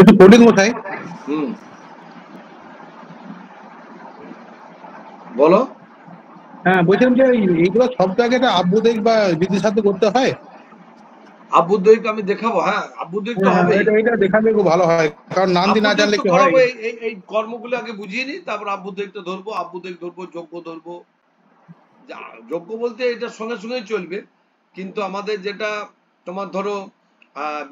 একটু কোডিং কোথায়? বলো। হ্যাঁ, বলছিলাম যে এইগুলো সব জায়গায় আব্বুদের বা দিদির সাথে করতে হয়। আব্বুদ্দয়িক আমি দেখাবো, হ্যাঁ আব্বুদ্দয়িক তো হ্যাঁ, হবেই। এটা দেখালে খুব ভালো হয়, কারণ নান্দি না আব্বুদ্দয়িক জানলে তো কি হয়। করাবো, এই কর্মগুলো আগে বুঝিয়ে নিই, তারপর আব্বুদ্দয়িকটা ধরবো, আব্বুদ্দয়িক ধরবো, যজ্ঞ ধরবো। যজ্ঞ বলতে এটার সঙ্গে সঙ্গেই চলবে, কিন্তু আমাদের যেটা তোমার ধরো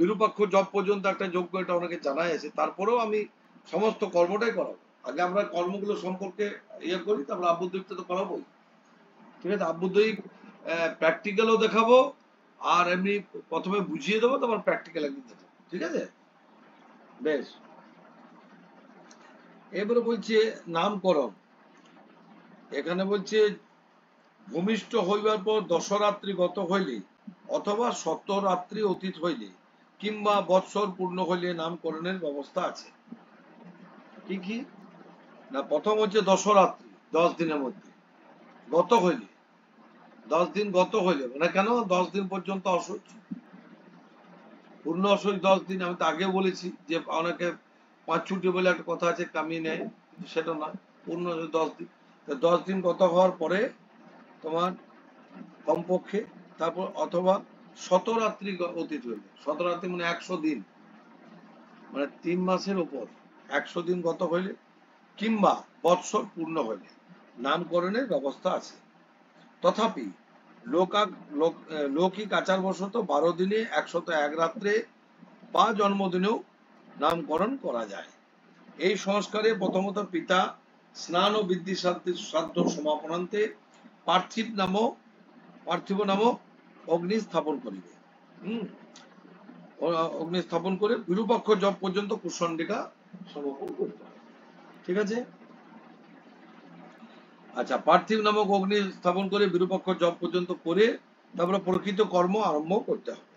বিরূপাক্ষ জপ পর্যন্ত একটা যজ্ঞ, এটা অনেকে জানাই আছে, তারপরেও আমি সমস্ত কর্মটাই করাবো। আগে আমরা কর্মগুলো সম্পর্কে ইয়ে করি, তারপর আব্বুদ্দয়িকটা তো করাবোই। ঠিক আছে, আব্বুদ্দয়িক প্র্যাকটিক্যালও দেখাবো, আর এমনি প্রথমে বুঝিয়ে দেবো, তারপর প্র্যাকটিক্যাল একদিন দেখাবো। ঠিক আছে, বেশ। এবারে বলছে নামকরণ। এখানে বলছে ভূমিষ্ঠ হইবার পর দশরাত্রি গত হইলে, অথবা শতরাত্রি অতীত হইলে, কিংবা বৎসর পূর্ণ হইলে নামকরণের ব্যবস্থা আছে। কি কি না, প্রথম হচ্ছে দশরাত্রি, 10 দিনের মধ্যে গত হইলে, 10 দিন গত হইলে, মানে কেন 10 দিন পর্যন্ত অসুচ, পূর্ণ অসুচ 10 দিন। আমি তো আগেও বলেছি যে অনেকে 5 ছুটি বলে একটা কথা আছে, কামিয়ে নেয়, সেটা নয়, পূর্ণ 10 দিন। 10 দিন গত হওয়ার পরে তোমার কমপক্ষে, তারপর অথবা শতরাত্রি অতীত হইলে, শতরাত্রি মানে 100 দিন, মানে 3 মাসের উপর 100 দিন গত হইলে, কিংবা বৎসর পূর্ণ হইলে নামকরণের ব্যবস্থা আছে। তথাপি লৌকিক আচারবশত 12 দিনে 101 রাত্রে বা জন্মদিনেও নামকরণ করা যায়। এই সংস্কারে প্রথমত পিতা স্নান ও বৃদ্ধি শ্রাদ্ধ সমাপনান্তে পার্থিব নামক অগ্নি স্থাপন করিবে। অগ্নি স্থাপন করে বিরূপাক্ষ জপ পর্যন্ত কুষণ্ডিকা সমাপন করতে হবে। ঠিক আছে, আচ্ছা, পার্থিব নামক অগ্নি স্থাপন করে বিরূপাক্ষ জপ পর্যন্ত করে তারপরে প্রকৃত কর্ম আরম্ভ করতে হবে।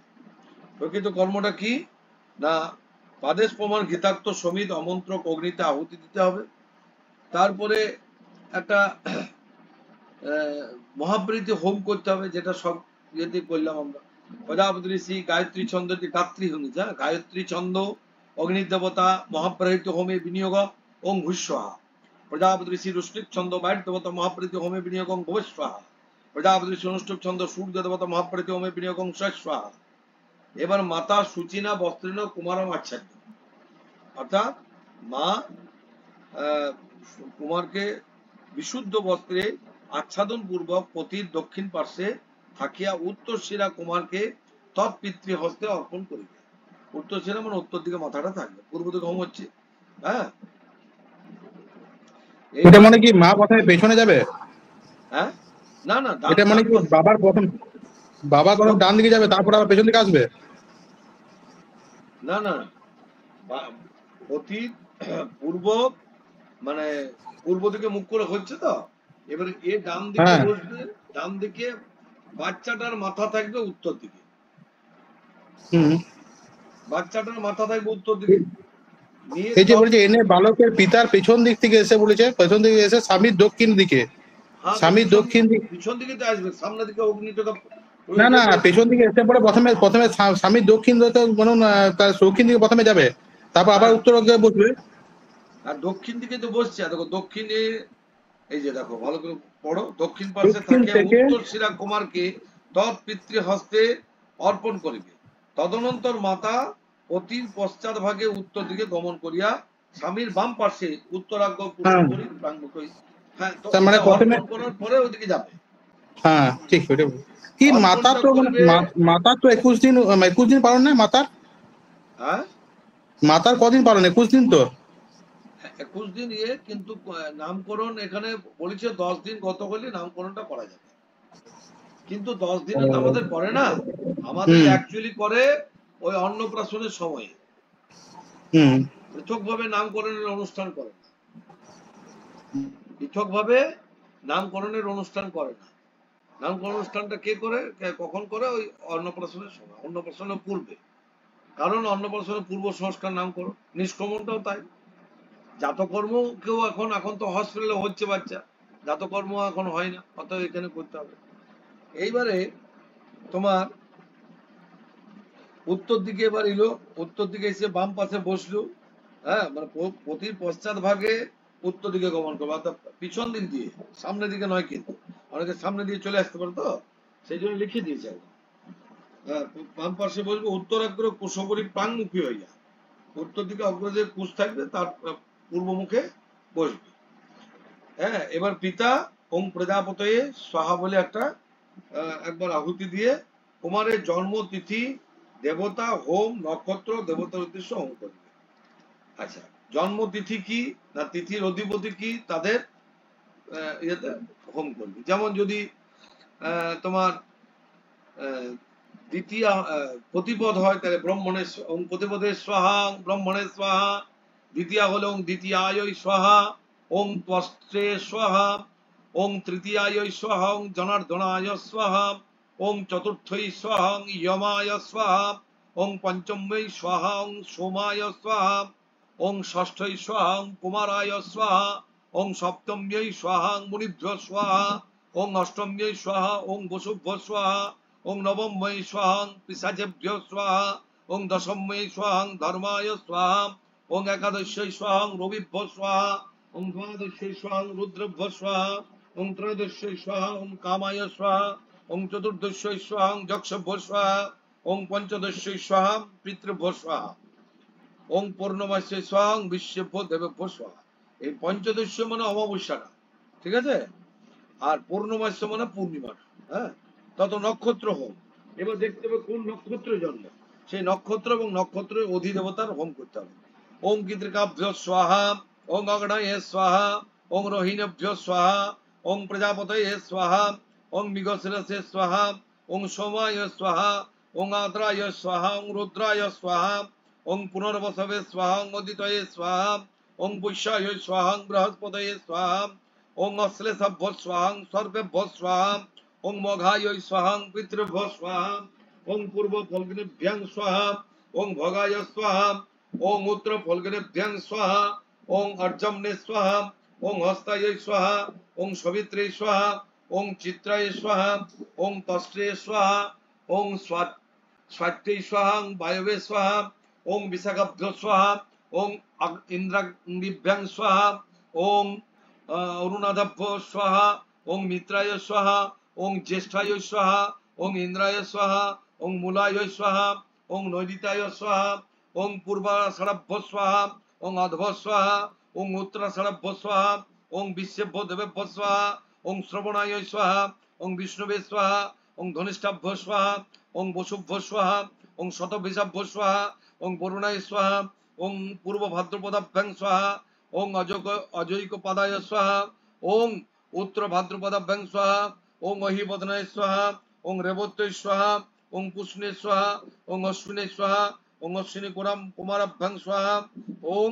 প্রকৃত কর্মটা কি না, পাদেশ প্রমাণ গীতাক্ত সমিত অমন্ত্রক অগ্নিতে আহুতি দিতে হবে। তারপরে একটা মহাপ্রীতি হোম করতে হবে, যেটা সব ইয়েতে করলাম আমরা। প্রজাপতি ঋষি গায়ত্রী ছন্দ, গাত্রী হোম, গায়ত্রী ছন্দ অগ্নি দেবতা মহাপ্রহিত হোমে বিনিয়োগ ওং হুস্বাহা। প্রজাপতি ঋষি রুষ্টিক ছন্দ বায়ু দেবতা মহাপ্রীতি হোমে বিনিয়োগ ওং ভুবস্বাহা। প্রজাপতি ঋষি অনুষ্ঠিক ছন্দ সূর্য দেবতা মহাপ্রীতি হোমে বিনিয়োগ ওং স্বাহা। এবার মাতা সুচিনা বস্ত্রীন কুমারম আচ্ছাদ্য, অর্থাৎ মা কুমারকে বিশুদ্ধ বস্ত্রে আচ্ছাদন পূর্বক পতির দক্ষিণ পার্শ্বে থাকিয়া উত্তর শিরা কুমারকে তৎপিতৃ হস্তে অর্পণ করিবে। উত্তর শিরা মানে উত্তর দিকে মাথাটা থাকবে, পূর্ব দিকে হোম হচ্ছে। হ্যাঁ, এটা মানে কি মা প্রথমে পেছনে যাবে? হ্যাঁ, না না, এটা মানে কি বাবা প্রথম ডান দিকে যাবে, তারপর আবার পেছন দিকে আসবে? না না, অতীত পূর্ব মানে পূর্ব দিকে মুখ করে হচ্ছে তো, এবারে এ ডান দিকে বসবে, ডান দিকে বাচ্চাটার মাথা থাকবে উত্তর দিকে, বাচ্চাটার মাথা থাকবে উত্তর দিকে। এই যে বলেছে এনে বালকের পিতার পেছন দিক থেকে এসে, বলেছে পেছন দিকে এসে স্বামীর দক্ষিণ দিকে, স্বামীর দক্ষিণ দিকে, পিছন দিকে তো আসবে, সামনের দিকে অগ্নিটা না না, পেছন দিকে এসে পরে প্রথমে স্বামীর দক্ষিণ দিকে বলুন, তার দক্ষিণ দিকে প্রথমে যাবে, তারপর আবার উত্তর দিকে বসবে। আর দক্ষিণ দিকে তো বসছে, দেখো দক্ষিণে, এই যে দেখো ভালো করে পড়ো, দক্ষিণ পার্শ্বে থাকিয়া উত্তর শিরা কুমারকে তৎপিতৃ হস্তে অর্পণ করিবে। তদনন্তর মাতা অতির পশ্চাৎ ভাগে উত্তর দিকে গমন করিয়া স্বামীর বাম পার্শ্বে উত্তরাজ্ঞ পূরণ করি প্রাঙ্গকই। হ্যাঁ, তো মানে প্রথমে করার পরে ওইদিকে যাবে। হ্যাঁ, ঠিক। ওটা কি, মাতা তো মাতা তো 21 দিন পালন না মাতার? হ্যাঁ, মাতার কদিন পালন? 21 দিন তো। 21 দিন কিন্তু নামকরণ এখানে বলেছে 10 দিন গত হলে নামকরণটা করা যাবে, কিন্তু 10 দিনে তো আমাদের করে না, আমাদের অ্যাকচুয়ালি করে ওই অন্নপ্রাশনের সময়। পৃথক ভাবে নামকরণের অনুষ্ঠান করে না, পৃথক ভাবে নামকরণের অনুষ্ঠান করে না। নামকরণ অনুষ্ঠানটা কে করে, কখন করে? ওই অন্নপ্রাশনের সময়, অন্নপ্রাশনের পূর্বে। কারণ অন্নপ্রাশনের পূর্ব সংস্কার নামকরণ, নিষ্ক্রমণটাও তাই। জাতকর্ম কেউ এখন তো হসপিটালে হচ্ছে বাচ্চা, জাতকর্ম এখন হয় না, অতএব এখানে করতে হবে। এইবারে তোমার উত্তর দিকে এবার এলো, উত্তর দিকে এসে বাম পাশে বসলো, হ্যাঁ, মানে পতির পশ্চাৎ ভাগে উত্তর দিকে গমন করবে, অর্থাৎ পিছন দিক দিয়ে, সামনের দিকে নয়। কিন্তু অনেকে সামনে দিয়ে চলে আসতে পারে, তো সেই জন্য লিখে দিয়েছে একদম। হ্যাঁ, বাম পাশে বলবো উত্তরাগ্র কুশবরী প্রাণমুখী হইয়া, উত্তর দিকে অগ্রজের কুশ থাকবে, তার পূর্ব মুখে বসবে। হ্যাঁ, এবার পিতা ওম প্রজাপতয়ে স্বাহা বলে একটা একবার আহুতি দিয়ে কুমারের জন্ম তিথি, দেবতা, হোম, নক্ষত্র, দেবতার উদ্দেশ্যে হোম করবে। আচ্ছা, জন্ম তিথি কি না তিথির অধিপতি কি, তাদের ইয়েতে হোম করবে। যেমন যদি তোমার দ্বিতীয় প্রতিপদ হয়, তাহলে ব্রহ্মণের ওং প্রতিপদের স্বাহা, ব্রহ্মণের স্বাহা। দ্বিতীয় হলো ওং দ্বিতীয়ায় স্বাহা, ওং ত্বষ্ট্রে স্বাহা, ওং তৃতীয়ায় স্বাহা, ওং জনার্দনায় স্বাহা, ওং চতুর্থৈ স্বাহা, ওং যমায় স্বাহা, ওং পঞ্চমৈ স্বাহা, ওং সোমায় স্বাহা, ওং ষষ্ঠৈ স্বাহা, ওং কুমারায় স্বাহা, ওং সপ্তম্যৈ স্বাহা, ওং মুনিভ্য স্বাহা, ওং অষ্টম্যৈ স্বাহা, ওং বসুভ্য স্বাহা, ওং নবমৈ স্বাহা, পিশাচেভ্য স্বাহা, ওং দশমৈ স্বাহা, ধর্মায় স্বাহা, ওং একাদশৈ স্বাহা, রবিভ্য স্বাহা, ওং দ্বাদশৈ স্বাহা, রুদ্রভ্য স্বাহা, ওং ত্রয়োদশৈ স্বাহা, ওং কামায় স্বাহা, ওং চতুর্দশৈ স্বাহা, যক্ষভ্য স্বাহা, ওং পঞ্চদশৈ স্বাহা, পিতৃভ্য স্বাহা, ওং পূর্ণমাসে স্বাহা, বিশ্বেভ্য দেবেভ্য স্বাহা। এই পঞ্চদশ মানে অমাবস্যাটা, ঠিক আছে, আর পূর্ণমাস্য মানে পূর্ণিমাটা। হ্যাঁ, তত নক্ষত্র হোম। এবার দেখতে হবে কোন নক্ষত্রে জন্ম, সেই নক্ষত্র এবং নক্ষত্রের অধিদেবতার হোম করতে হবে। ওং কৃতিকাভ্য স্বাহা, ওং অগ্নয়ে স্বাহা, ওং রোহিণীভ্য স্বাহা, ওং প্রজাপতয়ে স্বাহা, ওং মৃগশিরসে স্বাহা, ওং সোমায় স্বাহা, ওং আদ্রায় স্বাহা, ওং রুদ্রায় স্বাহা, ওং পুনর্বসবে স্বাহা, ওং অদিতয়ে স্বাহা, ওং পুষ্যায় স্বাহা, বৃহস্পতয়ে স্বাহা, ওং অশ্লেষভ্য স্বাহা, সর্বেভ্য স্বাহা, ওং মঘায় স্বাহা, পিতৃভ্য স্বাহা, ওং পূর্ব ফল্গুনেভ্যাং স্বাহা, ওং ভগায় স্বাহা, ওং উত্তর ফল্গুনেভ্যাং স্বাহা, ওং অর্জম্নে স্বাহা, ওং হস্তায় স্বাহা, ওং সবিত্রে স্বাহা, ওং চিত্রায় স্বাহা, ওং তষ্ট্রে স্বাহা, ওং স্বাট্যে স্বাহা, বায়বে স্বাহা, ওং বিশাখাভ্য স্বাহা, ওং ইন্দ্রাগ্নিভ্যাং স্বাহা, ওং অরুণাধাভ্য স্বাহা, ওং মিত্রায় স্বাহা, ওং জ্যেষ্ঠায় স্বাহা, ওং ইন্দ্রায় স্বাহা, ওং মূলায় স্বাহা, ওং নৈরিতায় স্বাহা, ওং পূর্বাষাঢ়ভ্য স্বাহা, ওং অধ্ব স্বাহা, ওং উত্তরাষাঢ়ভ্য স্বাহা, ওং বিশ্বেভ্য দেবেভ্য স্বাহা, ওং শ্রবণায় স্বাহা, ওং বিষ্ণুবে স্বাহা, ওং ধনিষ্ঠাভ্য স্বাহা, ওং বসুভ্য স্বাহা, ওং শতভিষাভ্য স্বাহা, ওং বরুণায় স্বাহা, ওং পূর্ব ভাদ্রপদাভ্যাং স্বাহা, ওং অজৈকপাদায় স্বাহা, ওং উত্তর ভাদ্রপদাভ্যাং স্বাহা, ওং অহিবদনায় স্বাহা, ওং রেবত্যৈ স্বাহা, ওং পুষ্ণে স্বাহা, ওং অশ্বিনে স্বাহা, ওং অশ্বিনী কুমারাভ্যাং স্বাহা, ওং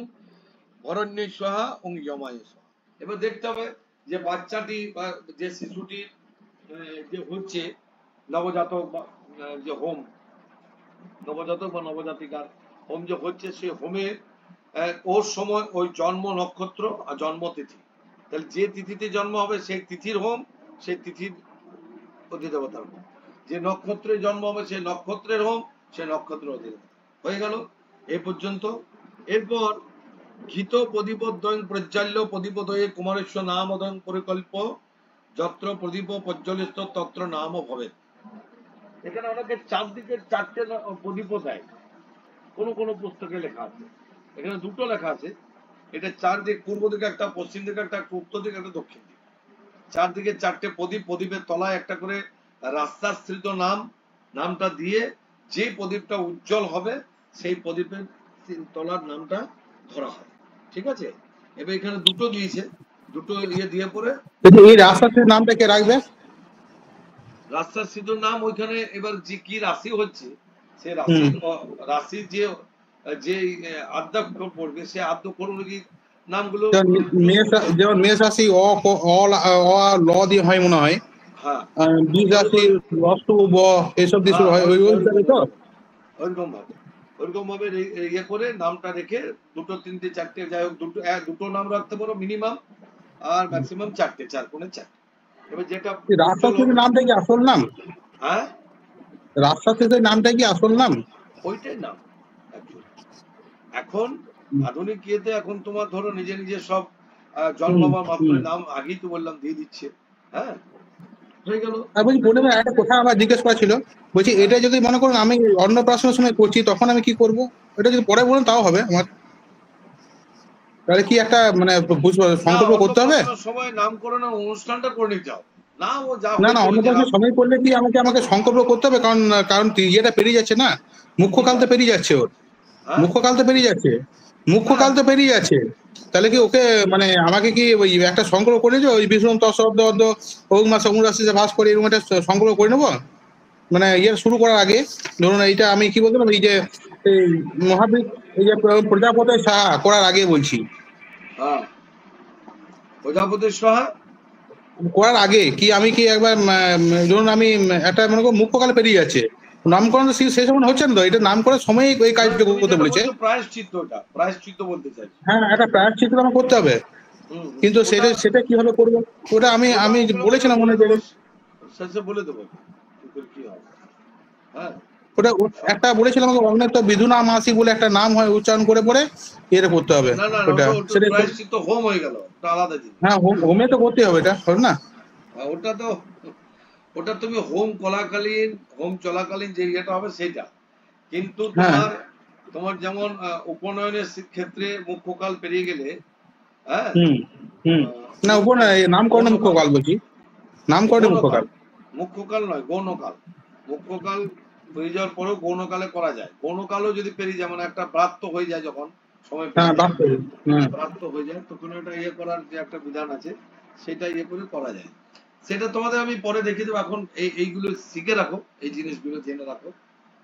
ভরণ্যে স্বাহা, ওং যমায় স্বাহা। এবার দেখতে হবে যে বাচ্চাটি বা যে শিশুটির যে হচ্ছে নবজাতক বা যে হোম, নবজাতক বা নবজাতিকার হোম যে হচ্ছে, সে হোমের ওর সময় ওই জন্ম নক্ষত্র আর জন্ম তিথি, তাহলে যে তিথিতে জন্ম হবে সেই তিথির হোম, সেই তিথির অধিদেবতার হোম। যে নক্ষত্রে জন্ম হবে সেই নক্ষত্রের হোম, সেই নক্ষত্রের অধিদেবতা। হয়ে গেল এই পর্যন্ত। এরপর ঘিত প্রদীপদ্বয়ং প্রজ্বাল্য প্রদীপদয়ে কুমারেশ্বর নামদয়ং পরিকল্প যত্র প্রদীপ প্রজ্বলিত তত্র নাম ভবে। এখানে অনেকে চারদিকে চারটে প্রদীপ দেয়, কোন কোন পুস্তকে লেখা আছে, এখানে দুটো লেখা আছে। এটা চারদিক, পূর্ব দিকে একটা, পশ্চিম দিকে একটা, উত্তর দিকে একটা, দক্ষিণ দিকে, চারদিকে চারটে প্রদীপ, প্রদীপের তলায় একটা করে রাস্তাশ্রিত নাম, নামটা দিয়ে যে প্রদীপটা উজ্জ্বল হবে সেই প্রদীপের তলার নামটা ধরা হয়। ঠিক আছে, এবার এখানে দুটো দিয়েছে, দুটো ইয়ে দিয়ে পরে এই রাস্তাটির নামটা কে রাখবে? রাস্তাশ্রিত নাম ওইখানে এবার যে কি রাশি হচ্ছে, সে রাশির যে যে আদ্যাক্ষর পড়বে, সে আদ্যাক্ষর অনুযায়ী নামগুলো। যেমন মেষ রাশি ল দিয়ে হয় মনে হয়, হ্যাঁ, বীজ রাশি অষ্টু ব এসব দিয়ে শুরু হয়, ওই হিসাবে তো ওইরকম ভাবে, ওইরকম ভাবে ইয়ে করে নামটা রেখে দুটো তিনটে চারটে, যাই হোক দুটো নাম রাখতে পারো মিনিমাম, আর ম্যাক্সিমাম চারটে, 4 কোণে 4। এবার যেটা রাস্তাশ্রীর নামটা কি আসল নাম? হ্যাঁ, রাস্তাশ্রীর নামটা কি আসল নাম? ওইটাই নাম। এখন আধুনিক ইয়েতে এখন তোমার ধরো নিজে নিজে সব হুম, জন্মাবার হুম। মাত্রই নাম আগেই তো বললাম দিয়ে দিচ্ছে। হ্যাঁ, হয়ে গেল। আর বলছি পূর্ণিমা একটা কথা আমার জিজ্ঞেস করা ছিল, বলছি হ্যাঁ, এটা যদি মনে করুন আমি অন্নপ্রাশনের সময় করছি তখন আমি কি করব? এটা যদি পরে বলুন তাও হবে আমার। তাহলে কি একটা মানে বুঝবো না, সংকল্প করতে হবে? অন্নপ্রাশনের সময় নামকরণের অনুষ্ঠানটা করে নিতে হবে। না, ও যা না না, হয়েছে হয়েছে অন্নপ্রাশনের সময় করলে কি আমাকে আমাকে সংকল্প করতে হবে? কারণ কারণ ইয়েটা পেরিয়ে যাচ্ছে না, মুখ্য কাল কোনটা? তো পেরিয়ে যাচ্ছে ওর। হ্যাঁ, মুখ্য কাল তো পেরিয়ে যাচ্ছে, মুখ্য হ্যাঁ, কাল তো পেরিয়ে যাচ্ছে। তাহলে কি ওকে মানে আমাকে কি ওই একটা সংকল্প করে যে ওই বিষ্ণু তৎসব অর্ধ ওং মাস অমুরাশিতে ভাস করে এরকম একটা সংকল্প করে নেবো? মানে ইয়ে শুরু করার আগে ধরুন এইটা আমি কি বলছিলাম এই যে এই মহাবীর এই যে প্রজাপতি সাহা করার আগে বলছি, হ্যাঁ, প্রজাপতি সহা। করার আগে কি আমি কি একবার ধরুন আমি একটা মনে করো মুখ্যকালে পেরিয়ে যাচ্ছে, নামকরণ তো সেই সময় হচ্ছে না, তো এটা নাম করার সময় এই না, কাজটা তুমি করতে যেটা বলেছে। বলছো প্রায়শ্চিত্ত, ওটা প্রায়শ্চিত্ত বলতে চাইছো। হ্যাঁ একটা প্রায়শ্চিত্ত আমার করতে হবে, হুম, হুম, কিন্তু ওটা সেটা সেটা কিভাবে করবো? ওটা আমি ওটা আমি ওটা ওটা বলেছিলাম বলে মনে দেবো, জায়গায়, শেষে বলে দেবো কি করে কি হবে। হ্যাঁ, সব। একটা বলেছিলাম আমাকে অগ্নেত বিধুনা মাসি বলে একটা নাম হয়, উচ্চারণ করে পরে এটা করতে হবে। না, না, ওটা ওটা সেটা প্রায়শ্চিত্ত হোম হয়ে গেল, ওটা আলাদা জিনিস। হ্যাঁ হোমে তো করতে হবে এটা, হবে না? ওটা তো, ওটা তুমি হোম চলাকালীন, হোম চলাকালীন যে ইয়েটা হবে সেটা। কিন্তু হ্যাঁ। তোমার, তোমার যেমন উপনয়নের ক্ষেত্রে মুখ্যকাল পেরিয়ে গেলে, হ্যাঁ, হুম, হুম। না উপর না, এই নামকরণে মুখ্য গৌণকাল, কাল বলছি, নামকরণে মুখ্য গৌণকাল, কাল। মুখ্যকাল নয়, গৌণকাল। মুখ্যকাল পেরিয়ে যাওয়ার পরেও গৌণকালে করা যায়। গৌণকালও যদি পেরিয়ে যায়, মানে একটা ব্রাত্য হয়ে যায়, যখন সময় হ্যাঁ পেরিয়ে যায়, বাস্তবে। হ্যাঁ। ব্রাত্য হয়ে যায়, তখন এটা ইয়ে করার যে একটা বিধান আছে, সেটা ইয়ে করে করা যায়। সেটা তোমাদের আমি পরে দেখিয়ে দেবো। এখন এইগুলো শিখে রাখো, এই জিনিসগুলো জেনে রাখো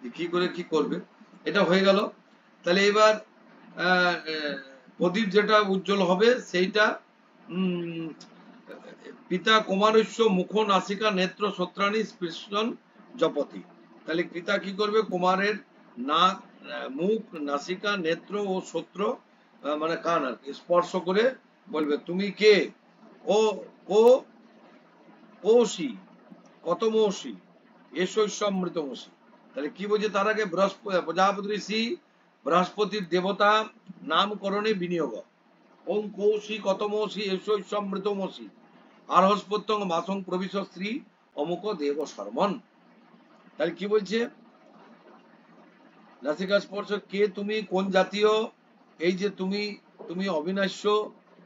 যে কি করে কি করবে। এটা হয়ে গেল। তাহলে এবার আহ, আহ, প্রদীপ যেটা উজ্জ্বল হবে সেইটা উম, পিতা কুমারস্য মুখ নাসিকা নেত্র সত্রাণী স্পৃশন জপতি। তাহলে পিতা কি করবে? কুমারের নাক, মুখ, নাসিকা, নেত্র ও সত্র, মানে কান আর কি, স্পর্শ করে বলবে তুমি কে? ও, ও, ওসি, কত মৌসি, এসো অমৃতমসি। তাহলে কি বলছে তার আগে? বৃহস্পতি, প্রজাপতি ঋষি বৃহস্পতির দেবতা নামকরণে বিনিয়োগ। ওম কৌশি কতমসি এসো অমৃতমসি আরহস্পত্যং মাসং প্রবিশ শ্রী অমুক দেব শর্মন। তাহলে কি বলছে? নাসিকা স্পর্শ, কে তুমি, কোন জাতীয়? এই যে তুমি, তুমি অবিনাশ্য,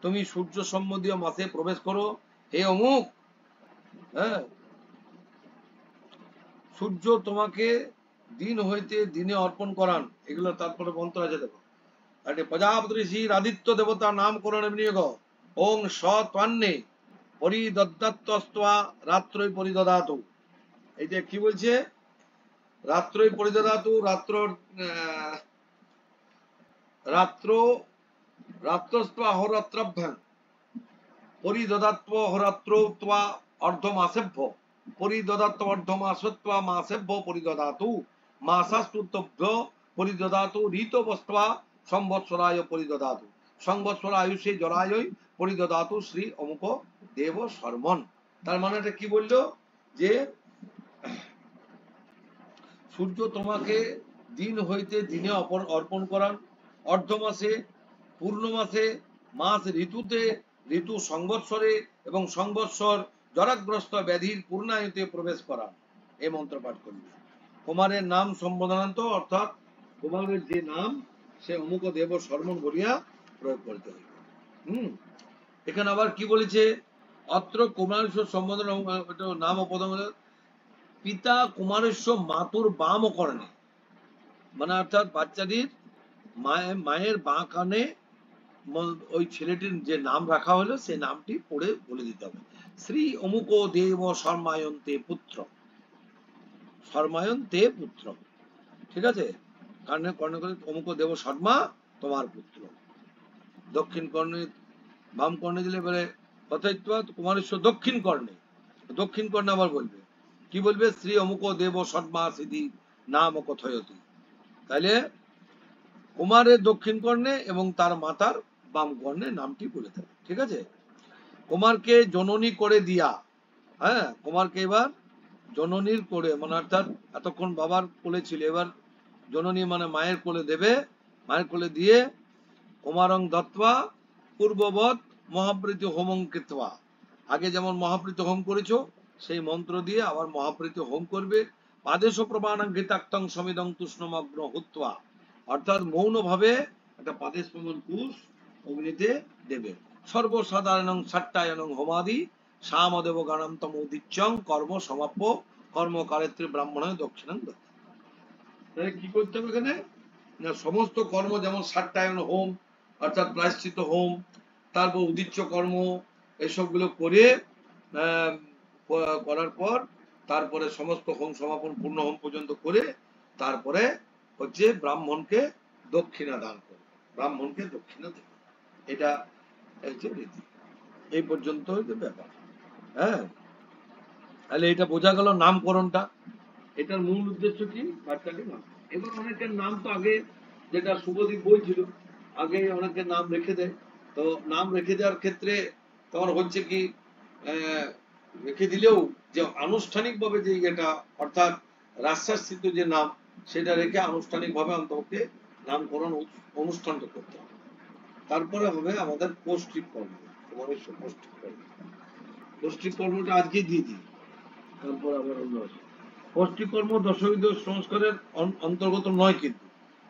তুমি সূর্য সম্বন্ধীয় মাসে প্রবেশ করো, হে অমুক। হ্যাঁ, সূর্য তোমাকে দিন হইতে দিনে অর্পণ করান। এগুলো তারপরে মন্ত্র আছে, দেখো। প্রজাপতি ঋষির আদিত্য দেবতা নামকরণে বিনিয়োগ। ওং সত্বান্নে পরিদত্তস্ত্বা রাত্রই পরিদদাতু। এইটা কি বলছে? রাত্রই পরিদদাতু, রাত্র রাত্র রাত্রস্ত্বা অহরাত্রাভ্যাং পরিদদাত্ব অহরাত্র ত্বা অর্ধমাসেভ্য পরিদদাত্ব অর্ধমাসত্বা মাসেভ্য পরিদদাতু মাসাস্তুতভ্য পরিদদাতু ঋতবস্ত্বা সংবৎসরায় পরিদদাতু সংবৎসর আয়ুষে জরায়ই পরিদদাতু শ্রী অমুক দেব শর্মন। তার মানে এটা কি বললো? যে সূর্য তোমাকে দিন হইতে দিনে অর্পণ করান, অর্ধ মাসে, পূর্ণ মাসে, মাস ঋতুতে, ঋতু সংবৎসরে এবং সংবৎসর জরাগ্রস্ত ব্যাধির পূর্ণায়ুতে প্রবেশ করান। এই মন্ত্র পাঠ করবে। কুমারের নাম সম্বোধনান্ত, অর্থাৎ কুমারের যে নাম, সে অমুক দেব শর্মন বলিয়া প্রয়োগ করতে হবে। এখানে আবার কি বলেছে? অত্র কুমারেশ্বর সম্বোধন নাম অপদম, পিতা কুমারেশ্ব মাতুর বাম কর্ণে, মানে অর্থাৎ বাচ্চাটির মায়ের বাঁ কানে ওই ছেলেটির যে নাম রাখা হলো সেই নামটি পড়ে বলে দিতে হবে। শ্রী অমুক দেব শর্মায়ন্তে পুত্র, শর্মায়ন্তে পুত্র। ঠিক আছে? কর্ণে কর্ণে করে অমুক দেব শর্মা তোমার পুত্র। দক্ষিণ কর্ণে, বাম কর্ণে দিলে বলে তথৈত্বা কুমারেশ্বর দক্ষিণ কর্ণে, দক্ষিণ কর্ণে আবার বলবে কি বলবে? শ্রী অমুক দেব শর্মা সিদ্ধি নাম কথয়তি। তাইলে কুমারের দক্ষিণ কর্ণে এবং তার মাতার বাম কর্ণে নামটি বলে দেবে। ঠিক আছে? কুমারকে জননী করে দিয়া, হ্যাঁ, কুমারকে এবার জননীর করে, মানে অর্থাৎ এতক্ষণ বাবার কোলে ছিল, এবার জননী মানে মায়ের কোলে দেবে। মায়ের কোলে দিয়ে হোমারং দত্ত্বা পূর্ববৎ মহাপ্রীতি হোমং কৃত্বা। আগে যেমন মহাপ্রীতি হোম করেছো সেই মন্ত্র দিয়ে আবার মহাপ্রীতি হোম করবে। পাদেশ প্রমাণং ঘৃতাক্তং সমিদং তুষ্ণমগ্ন হুত্বা, অর্থাৎ মৌনভাবে একটা পাদেশ প্রমাণ কুশ অগ্নিতে দেবে। সর্বসাধারণং সাট্টায়নং হোমাদি সামদেব গণন্তম উদিচ্যং কর্ম সমাপ্য কর্মকালেত্রী ব্রাহ্মণ দক্ষিণাং দত্ত। তাহলে কি করতে হবে এখানে না, সমস্ত কর্ম যেমন সাট্টায়ন হোম অর্থাৎ প্রায়শ্চিত হোম, তারপর উদিচ্য কর্ম, এসবগুলো করে করার পর তারপরে সমস্ত হোম সমাপন পূর্ণ হোম পর্যন্ত করে তারপরে হচ্ছে ব্রাহ্মণকে দক্ষিণা দান করবে, ব্রাহ্মণকে দক্ষিণা দেবে। এটা হচ্ছে রীতি। এই পর্যন্ত হচ্ছে ব্যাপার। হ্যাঁ, তাহলে এটা বোঝা গেল নামকরণটা। এটার মূল উদ্দেশ্য কি, বাচ্চাকে নাম। এবার অনেকের নাম তো আগে, যেটা শুভদীপ বলছিল, আগে অনেকের নাম রেখে দেয়। তো নাম রেখে দেওয়ার ক্ষেত্রে তোমার হচ্ছে কি, রেখে দিলেও যে আনুষ্ঠানিক ভাবে যে এটা অর্থাৎ রাষ্ট্রাশ্রিত যে নাম সেটা রেখে আনুষ্ঠানিক ভাবে অন্তত নামকরণ অনুষ্ঠানটা করতে হবে। তারপরে হবে আমাদের পৌষ্টিক কর্ম, তোমাদের পৌষ্টিক কর্ম। পৌষ্টিক কর্মটা আজকে দিয়ে দিই, তারপর আবার অন্য পৌষ্টিক কর্ম দশবিধ সংস্কারের অন্তর্গত নয়,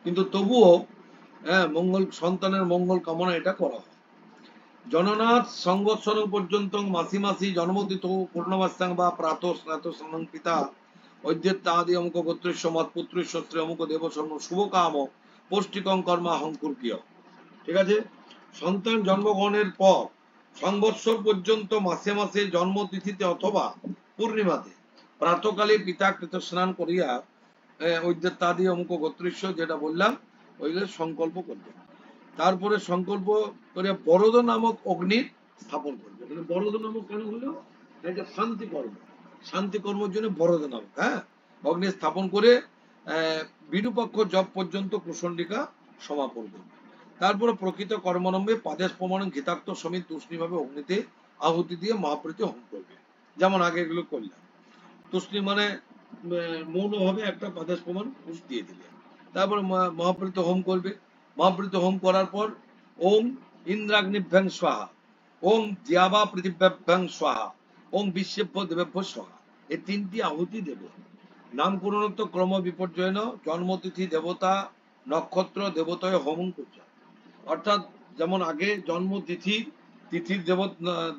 কিন্তু তবুও মঙ্গল সন্তানের মঙ্গল কামনা এটা করা হয়। জননাথ সংবৎসর পর্যন্ত মাসি মাসি জন্মতিথ পূর্ণমাস্যাং বা প্রাত স্নাত স্নান পিতা ঐদ্যেত্তাদি অমুক গোত্রস্য মৎপুত্রস্য শ্রী অমুক দেবসর্ম শুভ কাম পৌষ্টিকং কর্মা হংকুর্কীয়। ঠিক আছে, সন্তান জন্মগ্রহণের পর সংবৎসর পর্যন্ত মাসে মাসে জন্মতিথিতে অথবা পূর্ণিমাতে প্রাতকালে পিতা কৃত স্নান করিয়া ঐদ্যেত্তাদি অমুক গোত্রস্য যেটা বললাম ওইগুলো সংকল্প করবে। তারপরে সংকল্প করে বরদ নামক অগ্নির স্থাপন করবে। বরদ নামক কেন হলো, এটা শান্তি কর্ম, শান্তি কর্মের জন্য বরদ নামক অগ্নি স্থাপন করে বিরূপক্ষ জপ পর্যন্ত কুশণ্ডিকা সমাপন করবে। তারপরে প্রকৃত কর্মারম্ভে পাদেশ প্রমাণ ঘৃতাক্ত সমিত তুষ্ণী ভাবে অগ্নিতে আহুতি দিয়ে মহাপ্রীতি হোম করবে, যেমন আগে এগুলো করলাম। তুষ্ণী মানে মৌন ভাবে একটা পাদেশ প্রমাণ কুশ দিয়ে দিলে, তারপরে মহাপ্রীতি হোম করবে। মহাপ্রীতি হোম করার পর ওম ইন্দ্রাগ্নিভ্যাং স্বাহা, ওম জ্যাবা পৃথিব্যাভ্যাং স্বাহা, ওম বিশ্বেভ্য দেবেভ্য স্বাহা, এই তিনটি আহুতি দেবে। নামকরণোক্ত ক্রম বিপর্যয়ন জন্মতিথি দেবতা নক্ষত্র দেবতায় হোম করছে। অর্থাৎ যেমন আগে জন্মতিথি তিথির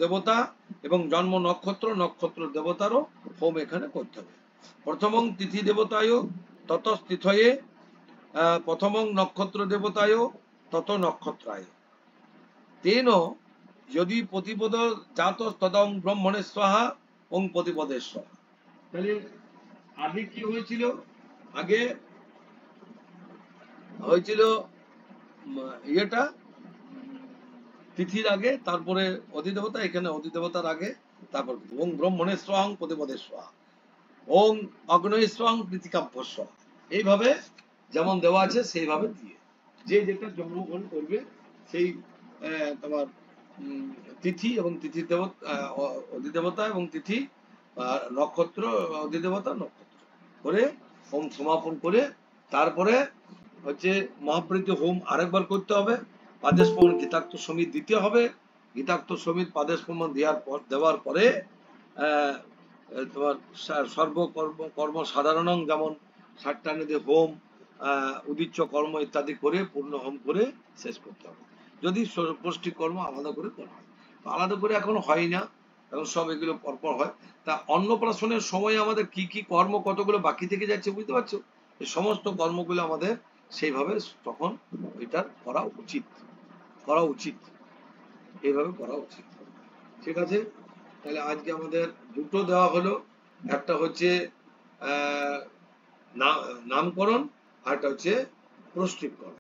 দেবতা এবং জন্ম নক্ষত্র নক্ষত্র দেবতারও হোম এখানে করতে হবে। প্রথমং তিথি দেবতায় তত স্থিতয়ে, প্রথমং নক্ষত্র দেবতায় তত নক্ষত্রায়, তেন যদি প্রতিপদ জাত তদং ব্রহ্মণে স্বাহা ওং প্রতিপদে স্বাহা। তাহলে আগে কি হয়েছিল, আগে হয়েছিল ইয়েটা তিথির আগে, তারপরে অধিদেবতা, এখানে অধিদেবতার আগে, তারপর ওং ব্রহ্মণে স্বাহং প্রতিপদে স্বাহা, ওং অগ্নয়ে স্বাহং কৃতিকাভ্য স্বাহা। এইভাবে যেমন দেওয়া আছে সেইভাবে দিয়ে যে যেটা জন্মগ্রহণ করবে সেই তোমার তিথি এবং তিথির দেবতা অধিদেবতা এবং তিথি নক্ষত্র অধিদেবতা নক্ষত্র করে হোম সমাপন করে তারপরে হচ্ছে মহাপ্রীতি হোম আরেকবার করতে হবে। পাদেশ প্রমাণ গীতাক্ত সমিত দিতে হবে। গীতাক্ত সমিত পাদেশ প্রমাণ দেওয়ার পরে তোমার সর্বকর্ম সাধারণং যেমন সাট্টানিদে হোম উদিচ্য কর্ম ইত্যাদি করে পূর্ণ হোম করে শেষ করতে হবে। যদি পৌষ্টিক কর্ম আলাদা করে করা হয়, আলাদা করে এখন হয় না, এখন সব এগুলো পরপর হয়। তা অন্নপ্রাশনের সময় আমাদের কি কি কর্ম কতগুলো বাকি থেকে যাচ্ছে বুঝতে পারছো, এই সমস্ত কর্মগুলো আমাদের সেইভাবে তখন এটার করা উচিত, এইভাবে করা উচিত। ঠিক আছে, তাহলে আজকে আমাদের দুটো দেওয়া হলো, একটা হচ্ছে নামকরণ আর একটা হচ্ছে পৌষ্টিককরণ।